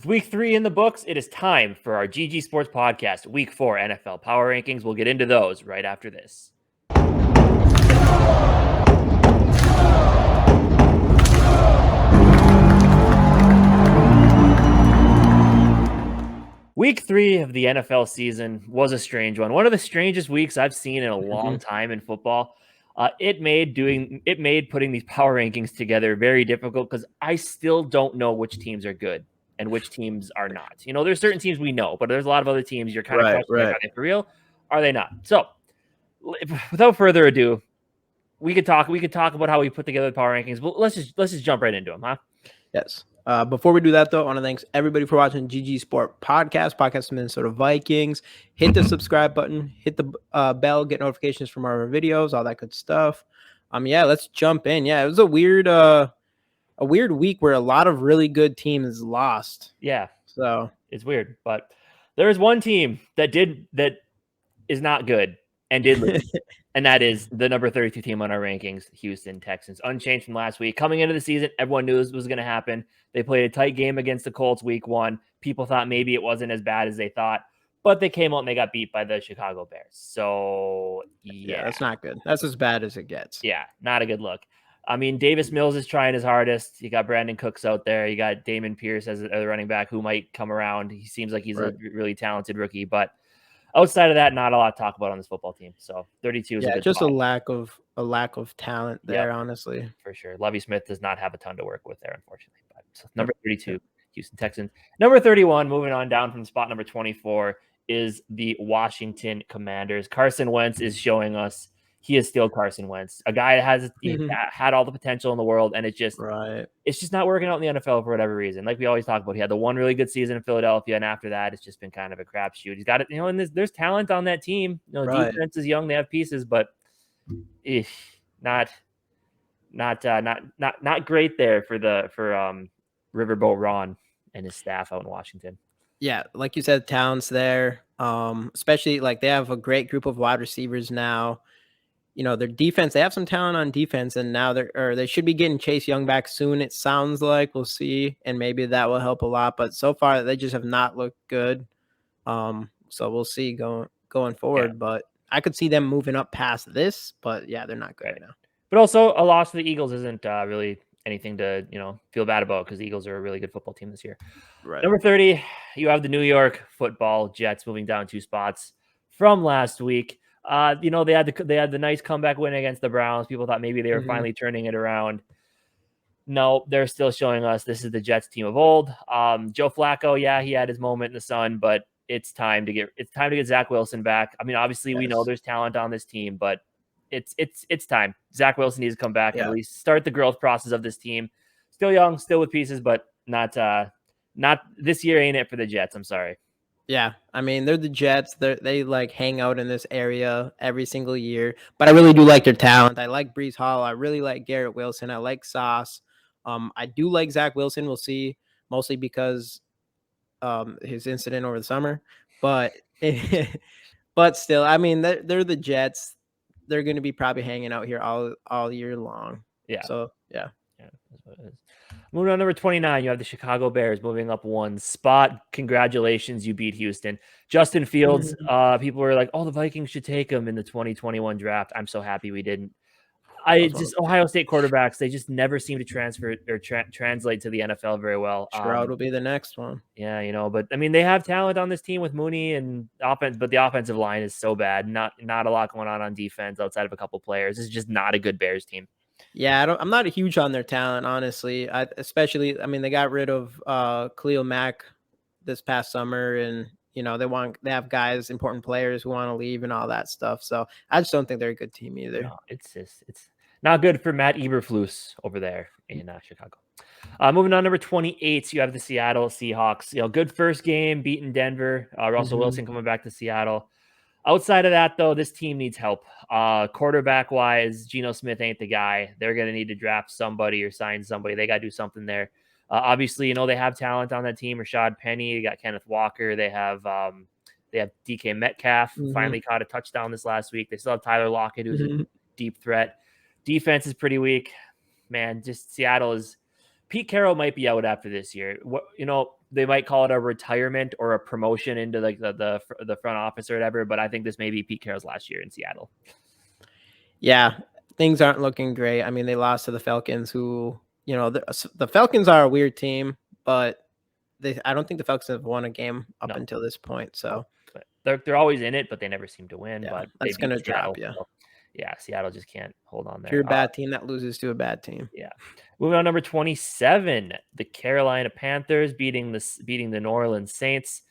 With week 3 in the books, it is time for our GG Sports Podcast, week 4 NFL Power Rankings. We'll get into those right after this. Week 3 of the NFL season was a strange one. One of the strangest weeks I've seen in a long time in football. It made putting these power rankings together very difficult because I still don't know which teams are good and which teams are not. You know, there's certain teams we know, but there's a lot of other teams you're kind of questioning, like, are they for real? Are they not? So, without further ado, we could talk about how we put together the power rankings. But let's just jump right into them, huh? Yes. Before we do that, though, I want to thank everybody for watching GG Sport podcast of Minnesota Vikings. Hit the subscribe button, hit the bell, get notifications from our videos, all that good stuff. Yeah, let's jump in. Yeah, it was a weird week where a lot of really good teams lost. Yeah, so it's weird, but there is one team that is not good and did lose. And that is the number 32 team on our rankings, Houston Texans. Unchanged from last week. Coming into the season, everyone knew this was going to happen. They played a tight game against the Colts week 1. People thought maybe it wasn't as bad as they thought, but they came out and they got beat by the Chicago Bears. So, yeah. That's not good. That's as bad as it gets. Yeah, not a good look. I mean, Davis Mills is trying his hardest. You got Brandon Cooks out there. You got Damon Pierce as a running back who might come around. He seems like he's a really talented rookie, but outside of that, not a lot to talk about on this football team. So 32 is just spot. a lack of talent there, honestly. For sure. Lovie Smith does not have a ton to work with there, unfortunately. But so number 32, Houston Texans. Number 31, moving on down from spot number 24, is the Washington Commanders. Carson Wentz is showing us he is still Carson Wentz, a guy that has had all the potential in the world, and it's just not working out in the NFL for whatever reason. Like we always talk about, he had the one really good season in Philadelphia, and after that, it's just been kind of a crapshoot. He's got it, and there's talent on that team. Defense is young, they have pieces, but not great there for Riverboat Ron and his staff out in Washington. Yeah, like you said, talent's there. Especially like they have a great group of wide receivers now. Their defense, they have some talent on defense, and now they should be getting Chase Young back soon. It sounds like. We'll see, and maybe that will help a lot. But so far, they just have not looked good. So we'll see going forward. Yeah. But I could see them moving up past this. But yeah, they're not good right now. But also, a loss to the Eagles isn't really anything to feel bad about because the Eagles are a really good football team this year. Right. Number 30, you have the New York Football Jets moving down 2 spots from last week. They had the nice comeback win against the Browns. People thought maybe they were finally turning it around. No, they're still showing us this is the Jets team of old. Joe Flacco, yeah, he had his moment in the sun, but it's time to get Zach Wilson back. I mean, obviously we know there's talent on this team, but it's time. Zach Wilson needs to come back and at least start the growth process of this team. Still young, still with pieces, but not this year ain't it for the Jets. I'm sorry. Yeah, I mean, they're the Jets. They like hang out in this area every single year. But I really do like their talent. I like Breece Hall. I really like Garrett Wilson. I like Sauce. I do like Zach Wilson. We'll see, mostly because his incident over the summer. But but still, I mean, they're the Jets. They're going to be probably hanging out here all year long. Yeah. So, yeah. That's what it is. Moving on, number 29, you have the Chicago Bears moving up 1 spot. Congratulations, you beat Houston. Justin Fields, people were like, oh, the Vikings should take him in the 2021 draft. I'm so happy we didn't. Ohio State quarterbacks, they just never seem to transfer or translate to the NFL very well. Stroud will be the next one. Yeah, but I mean, they have talent on this team with Mooney and offense, but the offensive line is so bad. Not a lot going on defense outside of a couple players. It's just not a good Bears team. Yeah, I'm not huge on their talent, honestly. Especially, they got rid of Khalil Mack this past summer, and they have guys, important players who want to leave and all that stuff. So I just don't think they're a good team either. No, it's not good for Matt Eberflus over there in Chicago. Moving on, number 28, you have the Seattle Seahawks. Good first game, beating Denver. Russell Wilson coming back to Seattle. Outside of that, though, this team needs help. Quarterback-wise, Geno Smith ain't the guy. They're going to need to draft somebody or sign somebody. They got to do something there. Obviously, they have talent on that team. Rashad Penny, they got Kenneth Walker. They have DK Metcalf, finally caught a touchdown this last week. They still have Tyler Lockett, who's a deep threat. Defense is pretty weak. Man, just Seattle is Pete Carroll might be out after this year. What, they might call it a retirement or a promotion into like the front office or whatever. But I think this may be Pete Carroll's last year in Seattle. Yeah, things aren't looking great. I mean, they lost to the Falcons, who, the Falcons are a weird team, but I don't think the Falcons have won a game up until this point. So they're always in it, but they never seem to win. Yeah, but that's going to drop you. So, yeah, Seattle just can't hold on there. If you're a bad team that loses to a bad team. Yeah. Moving on, number 27, the Carolina Panthers beating the New Orleans Saints.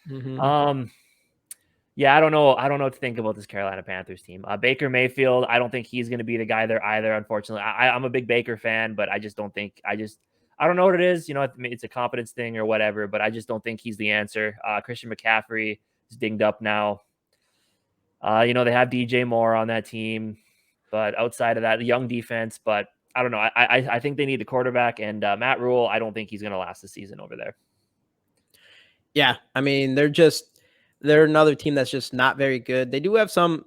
Yeah, I don't know what to think about this Carolina Panthers team. Baker Mayfield, I don't think he's going to be the guy there either, unfortunately. I'm a big Baker fan, but I just don't think I don't know what it is. It's a confidence thing or whatever, but I just don't think he's the answer. Christian McCaffrey is dinged up now. They have DJ Moore on that team, but outside of that, the young defense, but I don't know. I think they need the quarterback, and Matt Rule, I don't think he's going to last the season over there. Yeah, I mean, they're another team that's just not very good. They do have some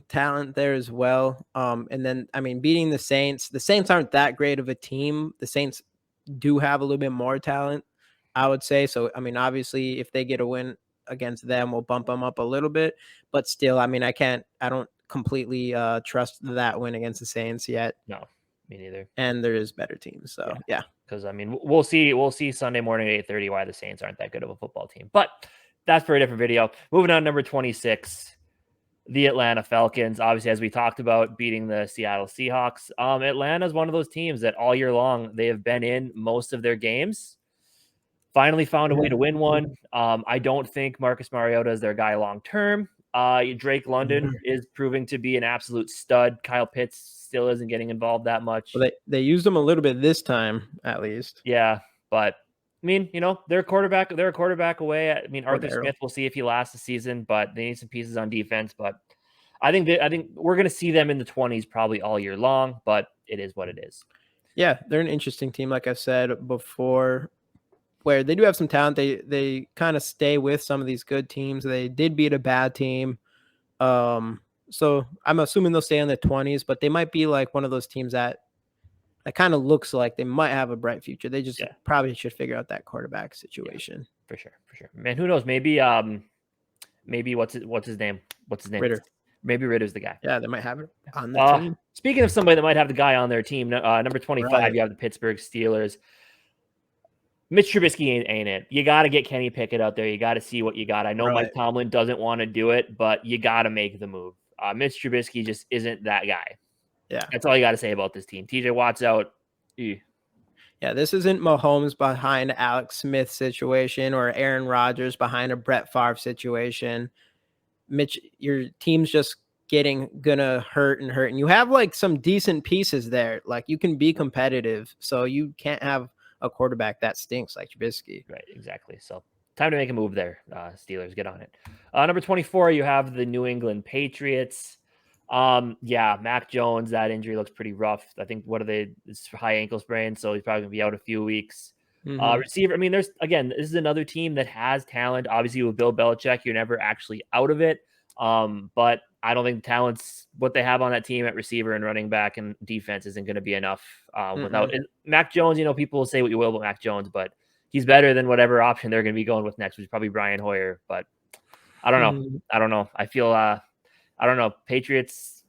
talent there as well. And then, I mean, beating the Saints aren't that great of a team. The Saints do have a little bit more talent, I would say. So, I mean, obviously, if they get a win against them, we'll bump them up a little bit. But still, I mean, I don't completely trust that win against the Saints yet. No, me neither. And there is better teams. So, yeah. Because, I mean, we'll see Sunday morning at 8:30 why the Saints aren't that good of a football team. But that's for a different video. Moving on, number 26, the Atlanta Falcons. Obviously, as we talked about, beating the Seattle Seahawks. Atlanta is one of those teams that all year long they have been in most of their games. Finally found a way to win one. I don't think Marcus Mariota is their guy long term. Drake London is proving to be an absolute stud. Kyle Pitts still isn't getting involved that much. Well, they used him a little bit this time, at least. Yeah, but I mean, they're a quarterback away. I mean, Arthur Smith, we'll see if he lasts the season, but they need some pieces on defense. But I think we're going to see them in the 20s probably all year long, but it is what it is. Yeah, they're an interesting team, like I said before, where they do have some talent. They kind of stay with some of these good teams. They did beat a bad team. So I'm assuming they'll stay in the 20s, but they might be like one of those teams that kind of looks like they might have a bright future. They just probably should figure out that quarterback situation. Yeah, for sure. Man, who knows? Maybe what's his name? Ritter. Maybe Ritter's the guy. Yeah, they might have it on the team. Speaking of somebody that might have the guy on their team, number 25, You have the Pittsburgh Steelers. Mitch Trubisky ain't it. You got to get Kenny Pickett out there. You got to see what you got. I know Mike Tomlin doesn't want to do it, but you got to make the move. Mitch Trubisky just isn't that guy. Yeah. That's all you got to say about this team. TJ Watt's out. Yeah, this isn't Mahomes behind Alex Smith situation or Aaron Rodgers behind a Brett Favre situation. Mitch, your team's just gonna hurt. And you have like some decent pieces there. Like you can be competitive. So you can't have a quarterback that stinks like Trubisky. Right, exactly. So time to make a move there. Steelers, get on it. Number 24, you have the New England Patriots. Mac Jones, that injury looks pretty rough. I think it's high ankle sprain, so he's probably gonna be out a few weeks. Receiver, I mean, this is another team that has talent. Obviously, with Bill Belichick, you're never actually out of it. But I don't think the talent's what they have on that team at receiver and running back and defense isn't going to be enough without Mac Jones. People will say what you will about Mac Jones, but he's better than whatever option they're going to be going with next, which is probably Brian Hoyer. But I don't know. I feel I don't know. Patriots,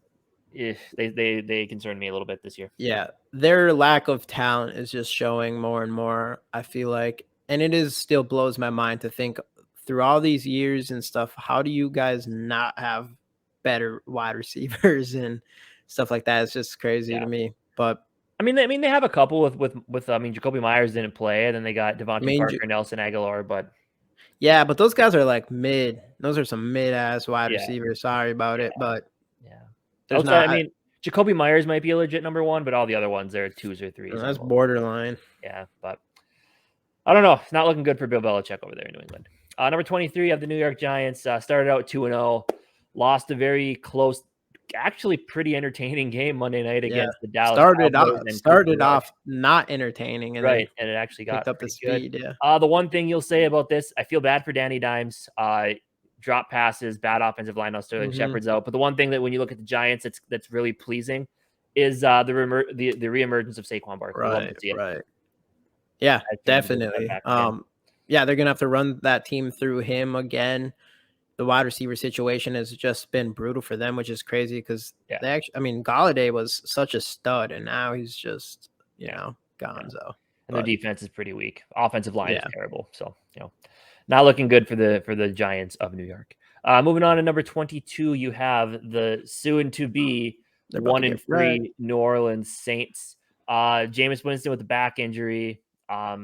they concern me a little bit this year. Yeah, their lack of talent is just showing more and more, I feel like. And it still blows my mind to think through all these years and stuff, how do you guys not have better wide receivers and stuff like that? It's just crazy to me. But I mean, they have a couple with Jacoby Myers didn't play, and then they got Devontae Parker, Nelson Aguilar, but yeah, but those guys are like mid. Those are some mid-ass wide receivers. Sorry about it, but Jacoby Myers might be a legit number one, but all the other ones are 2s or 3s. That's borderline. Yeah, but I don't know. It's not looking good for Bill Belichick over there in New England. Number 23, you have the New York Giants. Started out 2-0, lost a very close, actually pretty entertaining game Monday night against the Dallas Cowboys. Started off not entertaining, and and it actually got up the speed. Good. The one thing you'll say about this, I feel bad for Danny Dimes. Drop passes, bad offensive line. Now Sterling Shepard's out, but the one thing that when you look at the Giants, that's really pleasing is the reemergence of Saquon Barkley. Right. Yeah, I think he'll get definitely. back again. Yeah, they're gonna have to run that team through him again. The wide receiver situation has just been brutal for them, which is crazy because Yeah, they actually, I mean, Galladay was such a stud, and now he's just, yeah, yeah. gonzo. And their But defense is pretty weak. Offensive line is yeah, terrible. So, not looking good for the Giants of New York. Moving on to number 22, you have the soon to be they're about to get wrecked. 1-3 New Orleans Saints. Jameis Winston with the back injury. I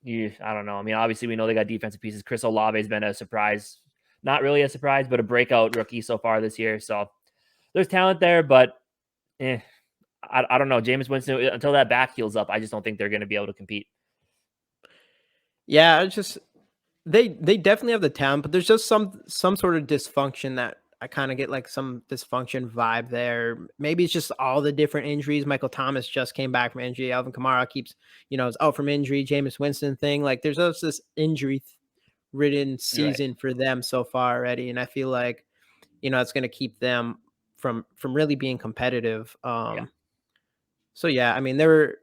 don't know. I mean, obviously we know they got defensive pieces. Chris Olave has been a surprise, not really a surprise, but a breakout rookie so far this year. So there's talent there, but I don't know. Jameis Winston, until that back heals up, I just don't think they're going to be able to compete. Yeah, it's just they definitely have the talent, but there's just some sort of dysfunction that I kind of get, like some dysfunction vibe there. Maybe it's just all the different injuries. Michael Thomas just came back from injury. Alvin Kamara keeps, is out from injury. Jameis Winston thing. Like there's just this injury ridden You're right. season for them so far already. And I feel like, it's gonna keep them from really being competitive. Yeah. So yeah, I mean, they were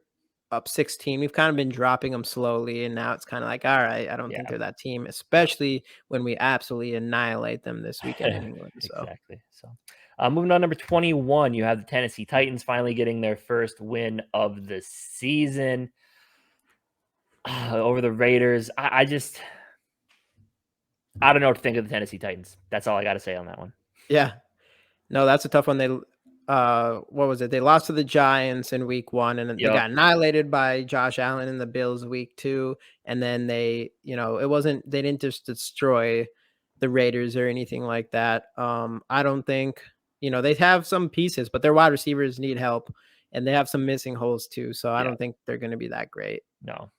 up 16. We've kind of been dropping them slowly, and now it's kind of like, all right, I don't think Yeah. they're that team, especially when we absolutely annihilate them this weekend in England. So Exactly. So, moving on, number 21, you have the Tennessee Titans finally getting their first win of the season over the Raiders. I don't know what to think of the Tennessee Titans. That's all I got to say on that one. yeah, no, that's a tough one. They what was it? They lost to the Giants in week 1, and then they got annihilated by Josh Allen in the Bills week 2. And then they didn't just destroy the Raiders or anything like that. I don't think, they have some pieces, but their wide receivers need help, and they have some missing holes too. So I don't think they're going to be that great. No,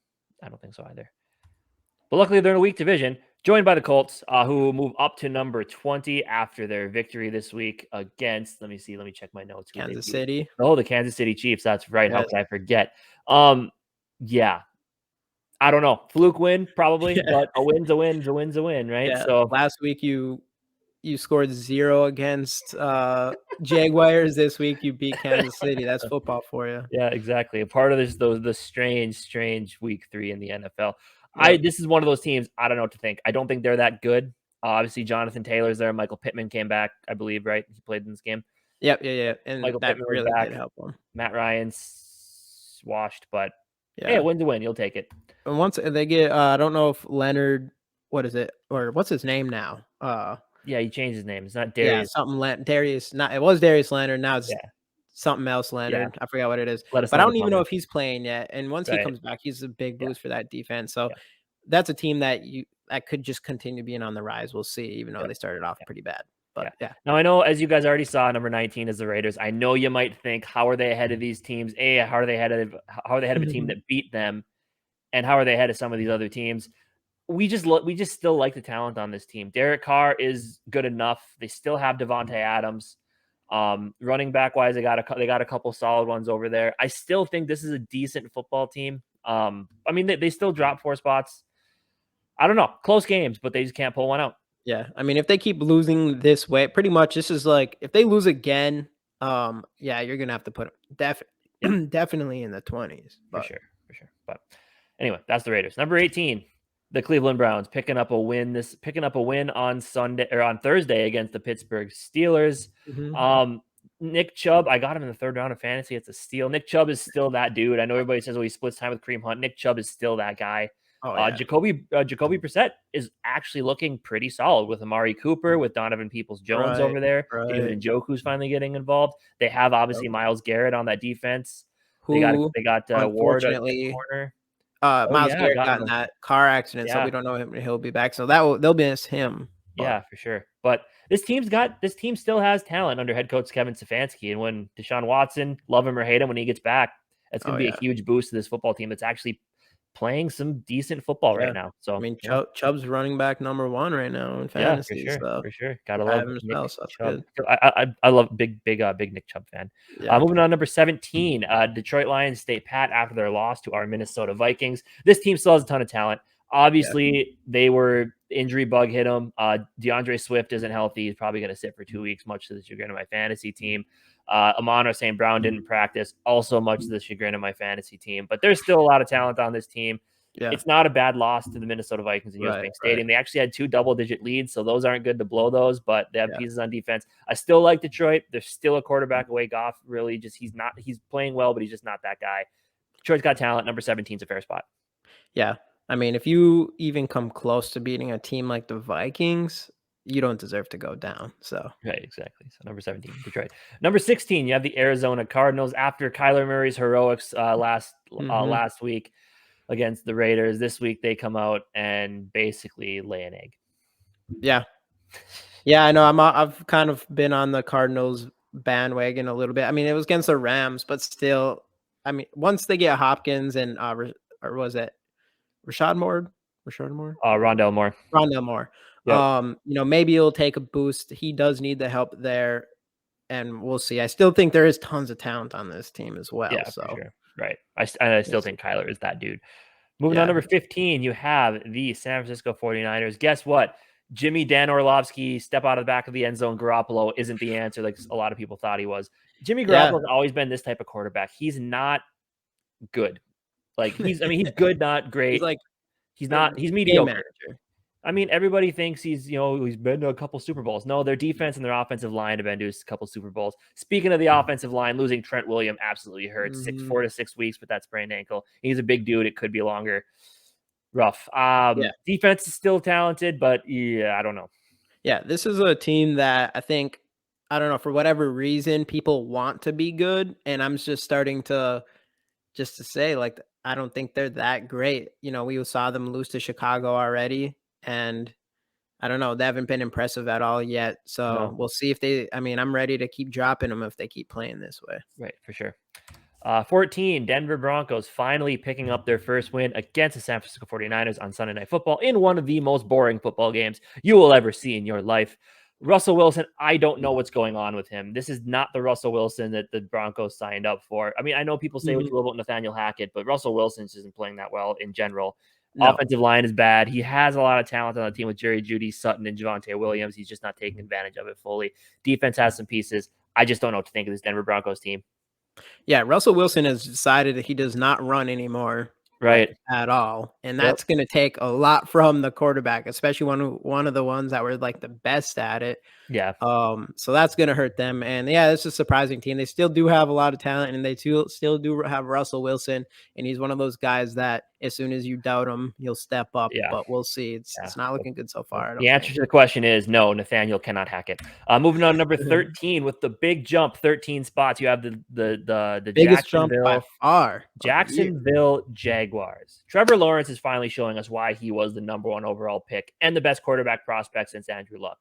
I don't think so either. But luckily, they're in a weak division, joined by the Colts, who move up to number 20 after their victory this week against, let me check my notes. Kansas City. Oh, the Kansas City Chiefs. That's right. How Yes. could I forget? Yeah. I don't know. Fluke win, probably, but a win's a win, a win's a win, right? Yeah. So Last week you scored 0 against Jaguars. This week you beat Kansas City. That's football for you. yeah, exactly. A part of this, the strange week 3 in the NFL. Yep. This is one of those teams. I don't know what to think. I don't think they're that good. Obviously, Jonathan Taylor's there. Michael Pittman came back, I believe, right? He played in this game. Yep. Yeah. And Michael that Pittman was really back. did help them. Matt Ryan's washed, but yeah, hey, a win's a win. You'll take it. And once they get, I don't know if Leonard, what is it, or what's his name now? Yeah, he changed his name. It's not Darius. Yeah, something Darius. Not it was Darius Leonard. Now it's something else Leonard. I forgot what it is. But I don't even know if he's playing yet. And once he comes back, he's a big boost for that defense. So that's a team that could just continue being on the rise. We'll see, even though they started off pretty bad. But yeah. Now I know, as you guys already saw, number 19 is the Raiders. I know you might think, how are they ahead of these teams? How are they ahead of a team that beat them? And how are they ahead of some of these other teams? We just still like the talent on this team. Derek Carr is good enough. They still have Devontae Adams. Running back wise, they got a couple solid ones over there. I still think this is a decent football team. I mean, they still drop 4 spots. I don't know, close games, but they just can't pull one out. Yeah, I mean, if they keep losing this way, pretty much this is like, if they lose again, you're gonna have to put them definitely in the 20s. For sure. But anyway, that's the Raiders. Number 18, the Cleveland Browns picking up a win on Sunday or on Thursday against the Pittsburgh Steelers. Nick Chubb, I got him in the 3rd round of fantasy. It's a steal. Nick Chubb is still that dude. I know everybody says, he splits time with Kareem Hunt. Nick Chubb is still that guy. Jacoby Brissett is actually looking pretty solid with Amari Cooper, with Donovan Peoples-Jones over there. David Njoku's finally getting involved. They have obviously Myles Garrett on that defense. They got Ward at the corner. Myles Garrett got in that car accident, so we don't know if he'll be back. So they'll miss him. Yeah, for sure. But this team still has talent under head coach Kevin Stefanski. And when Deshaun Watson, love him or hate him, when he gets back, that's going to be a huge boost to this football team that's actually playing some decent football right now. So I mean, Chubb's running back number 1 right now in fantasy. For sure. Gotta love Nick Chubb. I love big Nick Chubb fan. Moving on, number 17, Detroit Lions stay pat after their loss to our Minnesota Vikings. This team still has a ton of talent. Obviously, they were injury bug hit them. DeAndre Swift isn't healthy. He's probably going to sit for 2 weeks, much to the chagrin of my fantasy team. Amon St. Brown didn't practice, also much to the chagrin of my fantasy team. But there's still a lot of talent on this team. Yeah. It's not a bad loss to the Minnesota Vikings in US Bank Stadium. They actually had 2 double-digit leads, so those aren't good to blow those, but they have pieces on defense. I still like Detroit. They're still a quarterback away. Goff really just he's playing well, but he's just not that guy. Detroit's got talent. Number 17 is a fair spot. Yeah. I mean, if you even come close to beating a team like the Vikings, you don't deserve to go down. So Right, exactly. So number 17, Detroit. Number 16, you have the Arizona Cardinals. After Kyler Murray's heroics last week against the Raiders, this week they come out and basically lay an egg. Yeah. Yeah, I know. I've kind of been on the Cardinals bandwagon a little bit. I mean, it was against the Rams, but still, I mean, once they get Hopkins and or was it Rashad Moore? Rondell Moore. Rondell Moore. Yep. Maybe it'll take a boost. He does need the help there, and we'll see. I still think there is tons of talent on this team as well. Yeah, so for sure. Right. I still think Kyler is that dude. Moving on, number 15, you have the San Francisco 49ers. Guess what? Jimmy Dan Orlovsky, step out of the back of the end zone. Garoppolo isn't the answer like a lot of people thought he was. Jimmy Garoppolo's always been this type of quarterback. He's not good. Like he's good, not great. He's mediocre. I mean, everybody thinks he's been to a couple Super Bowls. No, their defense and their offensive line have been to a couple Super Bowls. Speaking of the offensive line, losing Trent Williams absolutely hurts. 4 to 6 weeks with that sprained ankle. He's a big dude. It could be longer. Rough. Defense is still talented, but yeah, I don't know. Yeah, this is a team that I think, I don't know, for whatever reason, people want to be good, and I'm just starting to say, like, I don't think they're that great. We saw them lose to Chicago already, and I don't know, they haven't been impressive at all yet. So we'll see if I'm ready to keep dropping them if they keep playing this way. Right, for sure. 14, Denver Broncos finally picking up their first win against the San Francisco 49ers on Sunday Night Football in one of the most boring football games you will ever see in your life. Russell Wilson, I don't know what's going on with him. This is not the Russell Wilson that the Broncos signed up for. I mean, I know people say what you will about Nathaniel Hackett, but Russell Wilson just isn't playing that well in general. No. Offensive line is bad. He has a lot of talent on the team with Jerry Jeudy, Sutton, and Javonte Williams. He's just not taking advantage of it fully. Defense has some pieces. I just don't know what to think of this Denver Broncos team. Yeah, Russell Wilson has decided that he does not run anymore, right, at all, and that's going to take a lot from the quarterback, especially one of the ones that were like the best at it. Yeah. So that's going to hurt them, and yeah, it's a surprising team. They still do have a lot of talent, and they still do have Russell Wilson, and he's one of those guys that as soon as you doubt him, he'll step up. Yeah. But we'll see. It's not looking good so far. The answer to the question is no. Nathaniel cannot hack it. Moving on, number 13 with the big jump, 13 spots. You have the biggest jump by far. Jacksonville Jaguars. Trevor Lawrence is finally showing us why he was the number 1 overall pick and the best quarterback prospect since Andrew Luck.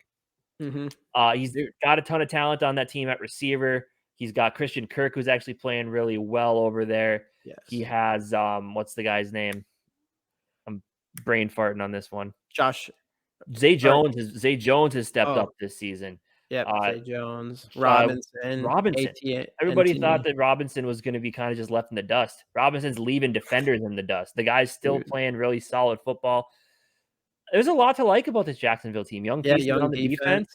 He's got a ton of talent on that team at receiver. He's got Christian Kirk, who's actually playing really well over there. Yes. He has what's the guy's name? I'm brain farting on this one. Zay Jones has stepped up this season. Yeah, Zay Jones, Robinson. Everybody thought that Robinson was going to be kind of just left in the dust. Robinson's leaving defenders in the dust. The guy's still playing really solid football. There's a lot to like about this Jacksonville team. Young pieces on the defense.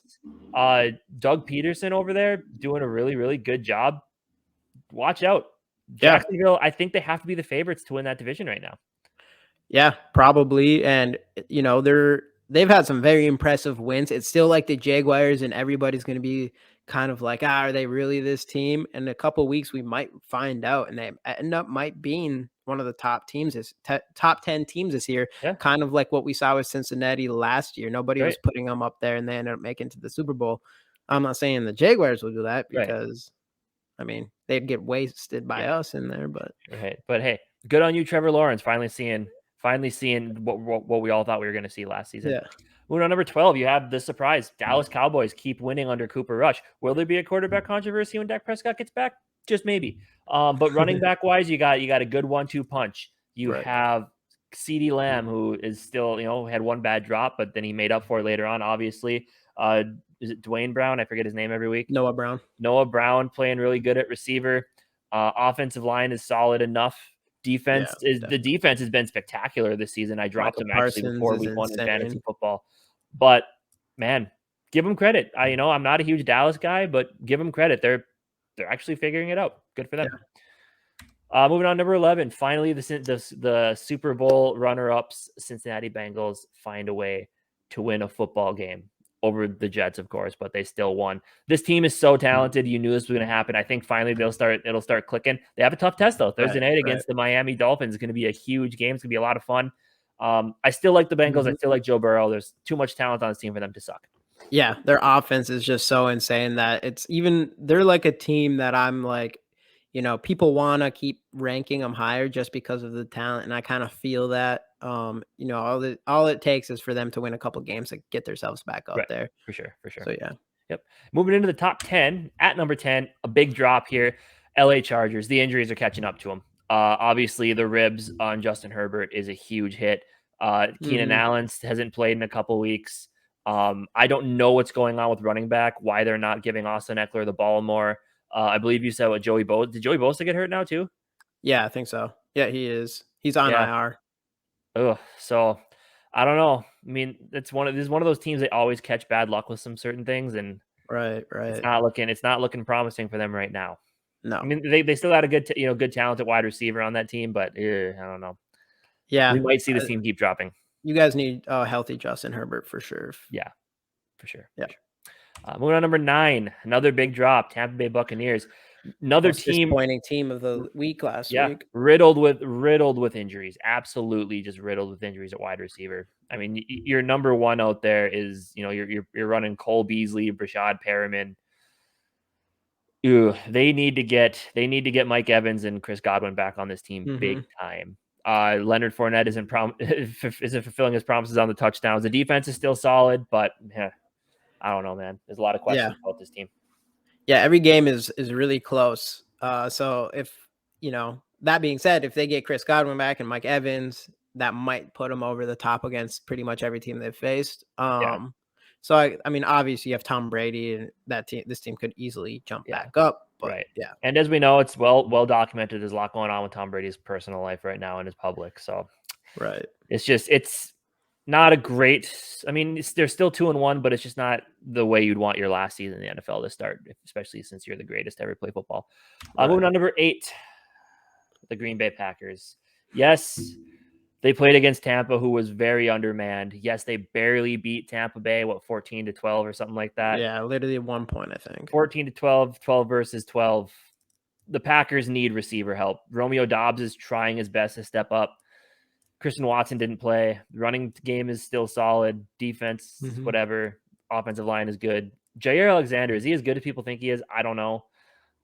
Doug Peterson over there doing a really, really good job. Watch out. Jacksonville, I think they have to be the favorites to win that division right now. Yeah, probably. And, they've had some very impressive wins. It's still like the Jaguars, and everybody's going to be kind of like, are they really this team? In a couple of weeks, we might find out, and they end up being one of the top 10 teams this year. Yeah. Kind of like what we saw with Cincinnati last year. Nobody was putting them up there, and they ended up making it to the Super Bowl. I'm not saying the Jaguars will do that because, they'd get wasted by us in there. But hey, good on you, Trevor Lawrence, finally seeing what we all thought we were going to see last season. Yeah. Moving on, number 12, you have the surprise. Dallas Cowboys keep winning under Cooper Rush. Will there be a quarterback controversy when Dak Prescott gets back? Just maybe. But running back wise, you got a good 1-2 punch. You have CeeDee Lamb, who is still, had one bad drop, but then he made up for it later on, obviously. Is it Dwayne Brown? I forget his name every week. Noah Brown playing really good at receiver. Offensive line is solid enough. The defense has been spectacular this season. I dropped him actually before week 1 in fantasy football. But man, give them credit. I'm not a huge Dallas guy, but give them credit. They're actually figuring it out. Good for them. Moving on, number 11. Finally, the Super Bowl runner-ups, Cincinnati Bengals, find a way to win a football game over the Jets, of course, but they still won. This team is so talented. You knew this was going to happen. I think finally it'll start clicking. They have a tough test though. Thursday night against the Miami Dolphins is going to be a huge game. It's going to be a lot of fun. I still like the Bengals. I still like Joe Burrow. There's too much talent on this team for them to suck. Yeah, their offense is just so insane that they're like a team that I'm like, people want to keep ranking them higher just because of the talent. And I kind of feel that, all it takes is for them to win a couple games to get themselves back up there. For sure. So, yeah. Yep. Moving into the top 10, at number 10, a big drop here. LA Chargers. The injuries are catching up to them. Obviously, the ribs on Justin Herbert is a huge hit. Keenan Allen hasn't played in a couple weeks. I don't know what's going on with running back, why they're not giving Austin Eckler the ball more. I believe you said what Joey Bosa. Did Joey Bosa get hurt now too? Yeah, I think so. Yeah, he is. He's on IR. Oh, so I don't know. I mean, this is one of those teams that always catch bad luck with some certain things, and right. It's not looking promising for them right now. No, I mean they still had a good talent at wide receiver on that team, but I don't know. Yeah, we might see this team keep dropping. You guys need a healthy Justin Herbert for sure. Yeah, for sure. Yeah. Moving on, number 9, another big drop. Tampa Bay Buccaneers, another disappointing team of the week last week. Riddled with injuries. Absolutely, just riddled with injuries at wide receiver. I mean, your number 1 out there is you're running Cole Beasley, Brashad Perriman. They need to get Mike Evans and Chris Godwin back on this team big time. Leonard Fournette isn't fulfilling his promises on the touchdowns. The defense is still solid, but I don't know, man. There's a lot of questions about this team. Yeah, every game is really close. So if that being said, if they get Chris Godwin back and Mike Evans, that might put them over the top against pretty much every team they've faced. So I mean, obviously you have Tom Brady, and this team could easily jump back up. But, and as we know, it's well documented. There's a lot going on with Tom Brady's personal life right now and his public. So it's not a great. I mean, they're still 2-1, but it's just not the way you'd want your last season in the NFL to start, especially since you're the greatest to ever play football. Moving on, number 8, the Green Bay Packers. Yes. They played against Tampa, who was very undermanned. Yes, they barely beat Tampa Bay, 14-12 or something like that. Yeah, literally 1 point, I think. 14-12, 12 versus 12. The Packers need receiver help. Romeo Doubs is trying his best to step up. Christian Watson didn't play. The running game is still solid. Defense, whatever. Offensive line is good. Jair Alexander, is he as good as people think he is? I don't know.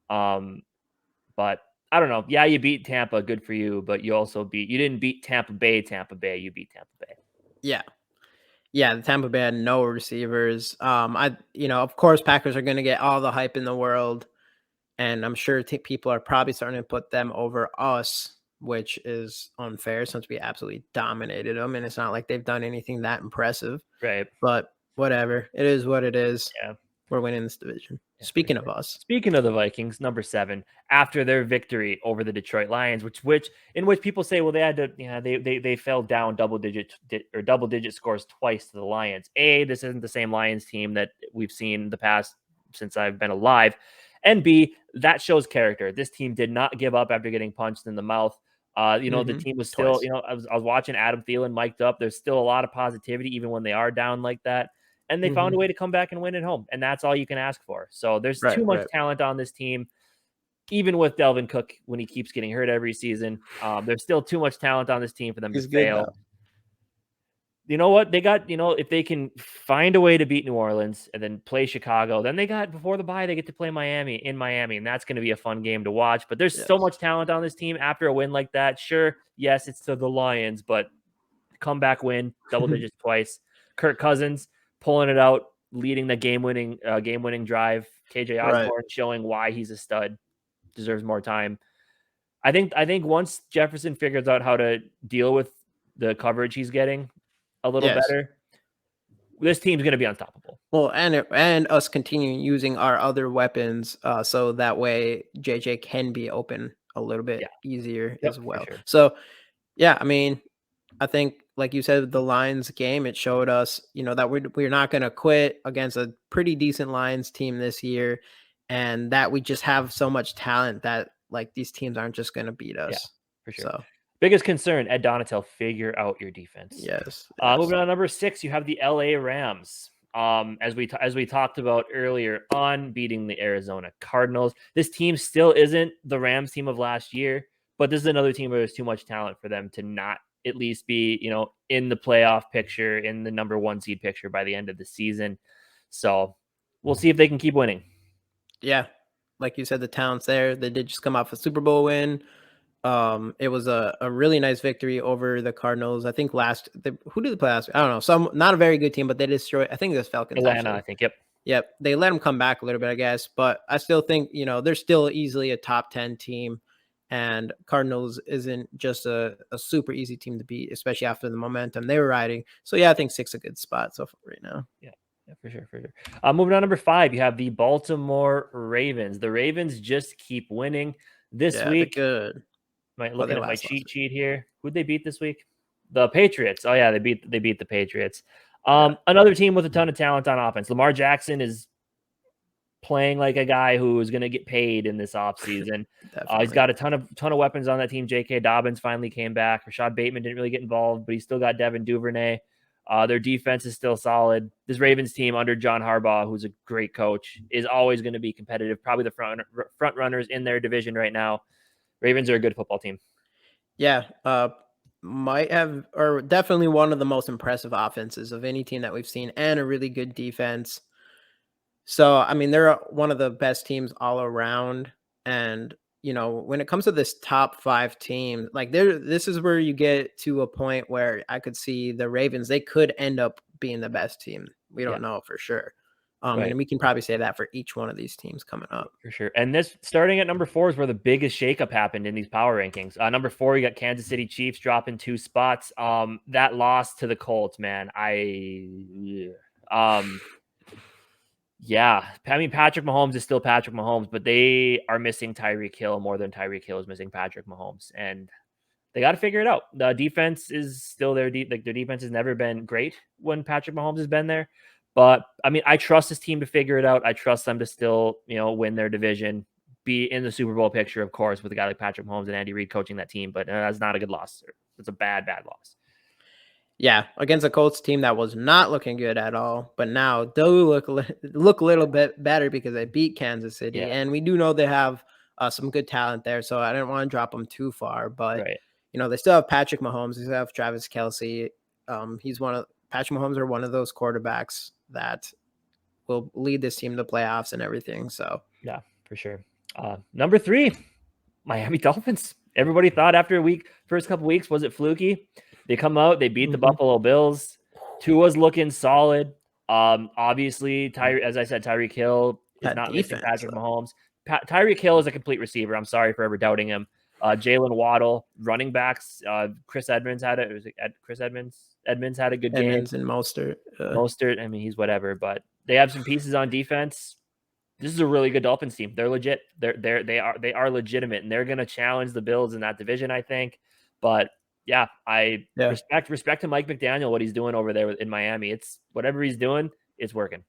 But I don't know. Yeah, you beat Tampa. Good for you. But you didn't beat Tampa Bay. You beat Tampa Bay. Yeah. Yeah, the Tampa Bay had no receivers. Of course, Packers are going to get all the hype in the world. And I'm sure people are probably starting to put them over us, which is unfair since we absolutely dominated them. And it's not like they've done anything that impressive. Right. But whatever. It is what it is. Yeah. We're winning this division. Yeah, speaking of us. Speaking of the Vikings, number 7, after their victory over the Detroit Lions, in which people say, well, they had to, they fell down double digit scores twice to the Lions. This isn't the same Lions team that we've seen in the past since I've been alive. And B, that shows character. This team did not give up after getting punched in the mouth. The team was still, I was watching Adam Thielen mic'd up. There's still a lot of positivity, even when they are down like that. And they found a way to come back and win at home. And that's all you can ask for. So there's too much talent on this team. Even with Delvin Cook, when he keeps getting hurt every season, there's still too much talent on this team for them to fail. You know what? They got, if they can find a way to beat New Orleans and then play Chicago, then before the bye, they get to play Miami. And that's going to be a fun game to watch. But there's so much talent on this team after a win like that. Sure, yes, it's to the Lions, but comeback win, double digits twice. Kirk Cousins pulling it out, leading the game-winning drive. KJ Osborne showing why he's a stud, deserves more time. I think once Jefferson figures out how to deal with the coverage he's getting a little better, this team's going to be unstoppable. Well, and us continuing using our other weapons, so that way JJ can be open a little bit easier as well. Sure. So, I mean, I think, like you said, the Lions game, it showed us, that we're not going to quit against a pretty decent Lions team this year, and that we just have so much talent that like these teams aren't just going to beat us. Yeah, for sure. So biggest concern, Ed Donatel, figure out your defense. yes. Moving on to number 6, you have the LA Rams. As we talked about earlier on, beating the Arizona Cardinals. This team still isn't the Rams team of last year, but this is another team where there's too much talent for them to not at least be, in the playoff picture, in the number 1 seed picture by the end of the season. So we'll see if they can keep winning. Yeah, like you said, the talent's there. They did just come off a Super Bowl win. It was a really nice victory over the Cardinals. I think who did they play last? I don't know. Not a very good team, but they destroyed. I think it was Falcons. Atlanta, actually. I think. Yep. Yep. They let them come back a little bit, I guess. But I still think they're still easily a top 10 team, and Cardinals isn't just a super easy team to beat, especially after the momentum they were riding. So yeah, I think 6 a good spot so far right now. Yeah. Yeah, for sure. Moving on, number 5, you have the Baltimore Ravens. The Ravens just keep winning this week. Good. Looking at my cheat sheet here. Who'd they beat this week? The Patriots. Oh yeah, they beat the Patriots. Another team with a ton of talent on offense. Lamar Jackson is playing like a guy who is going to get paid in this offseason. He's got a ton of weapons on that team. J.K. Dobbins finally came back. Rashad Bateman didn't really get involved, but he still got Devin Duvernay. Their defense is still solid. This Ravens team under John Harbaugh, who's a great coach, is always going to be competitive. Probably the front runners in their division right now. Ravens are a good football team. Yeah, might have, or definitely one of the most impressive offenses of any team that we've seen, and a really good defense. So, I mean, they're one of the best teams all around. And, when it comes to this top 5 team, like this is where you get to a point where I could see the Ravens, they could end up being the best team. We don't know for sure. Right. And we can probably say that for each one of these teams coming up. For sure. And this starting at number 4 is where the biggest shakeup happened in these power rankings. Number 4, you got Kansas City Chiefs dropping 2 spots. That loss to the Colts, man. Yeah. I mean, Patrick Mahomes is still Patrick Mahomes, but they are missing Tyreek Hill more than Tyreek Hill is missing Patrick Mahomes. And they got to figure it out. The defense is still there. Their defense has never been great when Patrick Mahomes has been there. But, I mean, I trust this team to figure it out. I trust them to still, win their division, be in the Super Bowl picture, of course, with a guy like Patrick Mahomes and Andy Reid coaching that team. But that's not a good loss. It's a bad loss. Yeah, against a Colts team that was not looking good at all, but now do look a little bit better because they beat Kansas City. Yeah. And we do know they have some good talent there, so I didn't want to drop them too far. But, they still have Patrick Mahomes. They still have Travis Kelce. Patrick Mahomes are one of those quarterbacks that will lead this team to playoffs and everything. So yeah, for sure. Number 3, Miami Dolphins. Everybody thought after first couple weeks, was it fluky? They come out, they beat the Buffalo Bills. Tua's looking solid. Obviously, as I said, Tyreek Hill is not missing Patrick Mahomes. Tyreek Hill is a complete receiver. I'm sorry for ever doubting him. Jalen Waddle, running backs. Chris Edmonds had it. Was it Chris Edmonds? Edmonds had a good game. Edmonds and Mostert. Mostert, I mean, he's whatever, but they have some pieces on defense. This is a really good Dolphins team. They're legit. They are legitimate, and they're going to challenge the Bills in that division, I think. But yeah, respect to Mike McDaniel, what he's doing over there in Miami. It's whatever he's doing, it's working.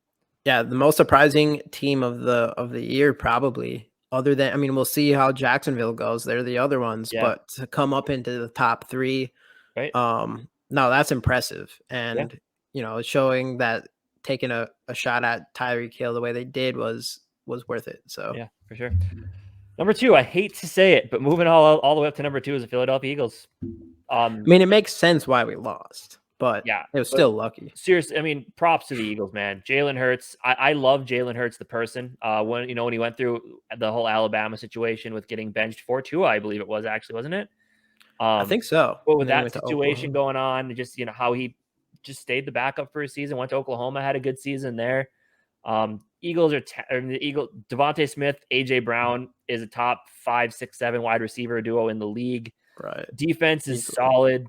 Yeah, the most surprising team of the year, probably. Other than, I mean, we'll see how Jacksonville goes. They're the other ones, but to come up into the top 3, right? No, that's impressive, and it's showing that taking a shot at Tyreek Hill the way they did was worth it. So yeah, for sure. Number 2, I hate to say it, but moving all the way up to number 2 is the Philadelphia Eagles. I mean, it makes sense why we lost, but it was still lucky. Seriously, I mean, props to the Eagles, man. Jalen Hurts, I love Jalen Hurts, the person. When he went through the whole Alabama situation with getting benched for Tua, I believe it was actually, wasn't it? I think so. But with that situation going on, just how he just stayed the backup for a season, went to Oklahoma, had a good season there. Eagles Devontae Smith, AJ Brown is a top 5, 6, 7 wide receiver duo in the league. Right. Defense is solid.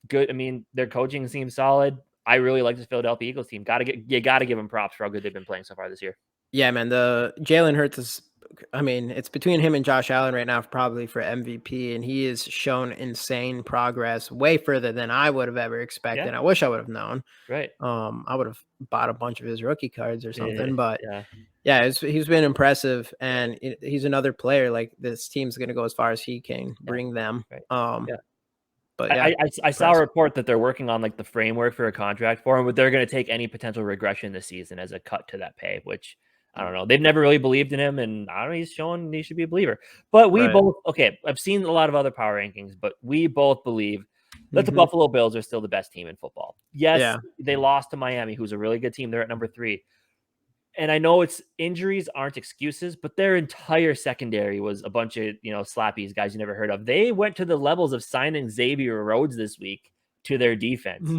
Good. I mean, their coaching seems solid. I really like this Philadelphia Eagles team. You got to give them props for how good they've been playing so far this year. Yeah, man. The Jalen Hurts is I mean, it's between him and Josh Allen right now, probably for MVP, and he has shown insane progress, way further than I would have ever expected. Yeah. I wish I would have known. Right. I would have bought a bunch of his rookie cards or something, but Yeah. yeah, he's been impressive, and he's another player. Like, this team's going to go as far as he can bring them. Right. But yeah, I saw a report that they're working on like the framework for a contract for him, but they're going to take any potential regression this season as a cut to that pay, which I don't know. They've never really believed in him, and I don't know. He's showing he should be a believer. But we both, I've seen a lot of other power rankings, but we both believe that the Buffalo Bills are still the best team in football. Yes, they lost to Miami, who's a really good team. They're at number 3. And I know injuries aren't excuses, but their entire secondary was a bunch of, slappies, guys you never heard of. They went to the levels of signing Xavier Rhodes this week to their defense.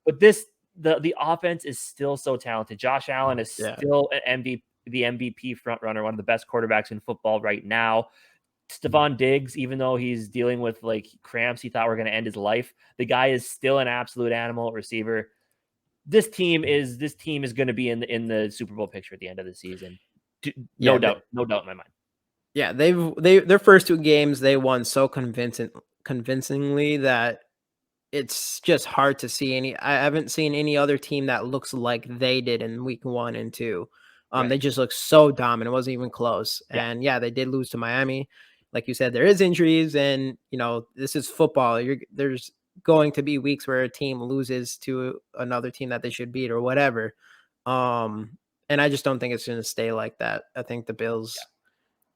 But the offense is still so talented. Josh Allen is still the MVP front runner, one of the best quarterbacks in football right now. Stephon Diggs, even though he's dealing with like cramps, he thought were going to end his life. The guy is still an absolute animal receiver. This team is going to be in the Super Bowl picture at the end of the season. No doubt in my mind. Yeah, their first 2 games they won so convincingly that it's just hard to see any. I haven't seen any other team that looks like they did in week 1 and 2. They just look so dominant. It wasn't even close. And they did lose to Miami. Like you said, there is injuries, and this is football. There's going to be weeks where a team loses to another team that they should beat or whatever. And I just don't think it's going to stay like that. I think the Bills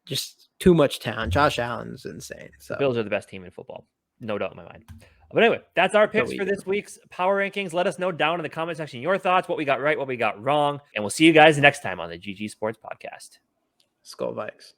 just too much talent. Josh Allen's insane. So the Bills are the best team in football. No doubt in my mind. But anyway, that's our picks for this week's power rankings. Let us know down in the comment section your thoughts, what we got right, what we got wrong. And we'll see you guys next time on the GG Sports Podcast. Skol Vikes.